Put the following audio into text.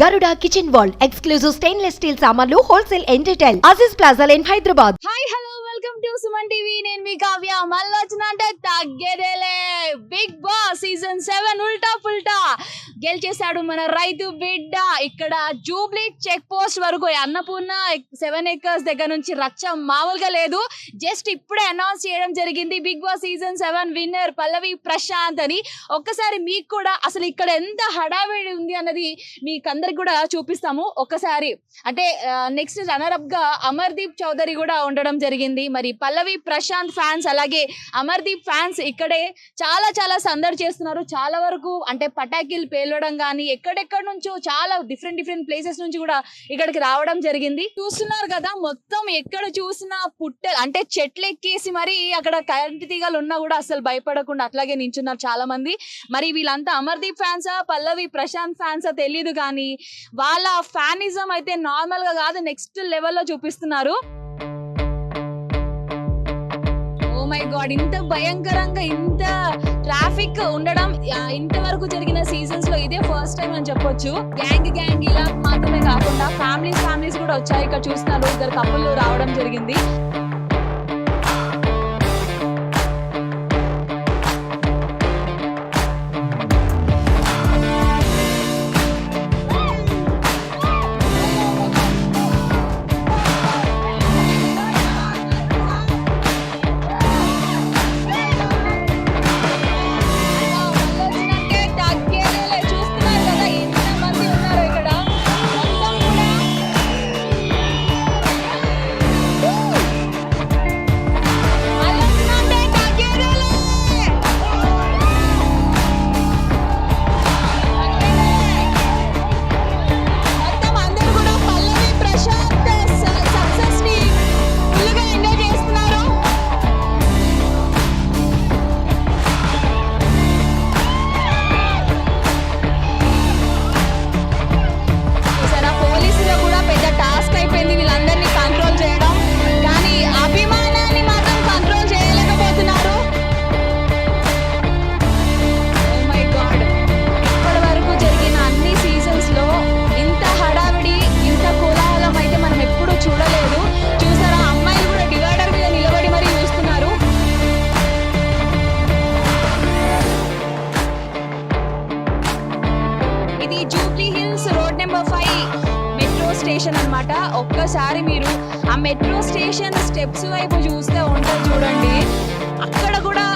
Garuda Kitchen World exclusive stainless steel సామాన్లు wholesale and retail Aziz Plaza in Hyderabad. Hi hello welcome to Suman TV. నేను మీ కావ్య. మళ్ళీ వచ్చిన అంటే తగ్గేదేలే. బిగ్ బాస్ సీజన్ 7 ఉల్టా పుల్టా గెలిచేశాడు మన రైతు బిడ్డ. ఇక్కడ జూబ్లీ చెక్ పోస్ట్ వరకు అన్నపూర్ణ 7 acres దగ్గర నుంచి రచ్చ మామూలుగా లేదు. జస్ట్ ఇప్పుడే అనౌన్స్ చేయడం జరిగింది బిగ్ బాస్ సీజన్ 7 విన్నర్ పల్లవి ప్రశాంత్ అని. ఒక్కసారి మీకు కూడా అసలు ఇక్కడ ఎంత హడావిడి ఉంది అన్నది మీకు అందరికి కూడా చూపిస్తాము. ఒక్కసారి అంటే నెక్స్ట్ రన్నర్ అప్ గా అమర్దీప్ చౌదరి కూడా ఉండడం జరిగింది. మరి పల్లవి ప్రశాంత్ ఫ్యాన్స్ అలాగే అమర్దీప్ ఫ్యాన్స్ ఇక్కడే చాలా చాలా సందడి చేస్తున్నారు. చాలా వరకు అంటే పటాకీలు పేలవడం కానీ ఎక్కడెక్కడ నుంచో చాలా డిఫరెంట్ ప్లేసెస్ నుంచి కూడా ఇక్కడికి రావడం జరిగింది. చూస్తున్నారు కదా, మొత్తం ఎక్కడ చూసినా పుట్టెలు అంటే చెట్లు ఎక్కేసి మరి అక్కడ కరెంట్ తీగలు ఉన్నా కూడా అసలు భయపడకుండా అట్లాగే నించున్నారు చాలా మంది. మరి వీళ్ళంతా అమర్దీప్ ఫ్యాన్సా పల్లవి ప్రశాంత్ ఫ్యాన్సా తెలియదు కానీ వాళ్ళ ఫ్యానిజం అయితే నార్మల్ గా కాదు, నెక్స్ట్ లెవెల్లో చూపిస్తున్నారు. ఓ మై గాడ్, ఇంత భయంకరంగా ఇంత ట్రాఫిక్ ఉండడం ఇంతవరకు జరిగిన సీజన్స్ లో ఇదే ఫస్ట్ టైం అని చెప్పొచ్చు. గ్యాంగ్ ఇలా మాత్రమే కాకుండా ఫ్యామిలీస్ కూడా వచ్చాయి. ఇక్కడ చూస్తున్నారు, ఇద్దరు కపుల్ రావడం జరిగింది. ఇది Jubilee hills road number 5 metro station అన్నమాట. ఒక్కసారి మీరు ఆ మెట్రో స్టేషన్ స్టెప్స్ వైపు చూస్తే ఉంటుంది చూడండి, అక్కడ కూడా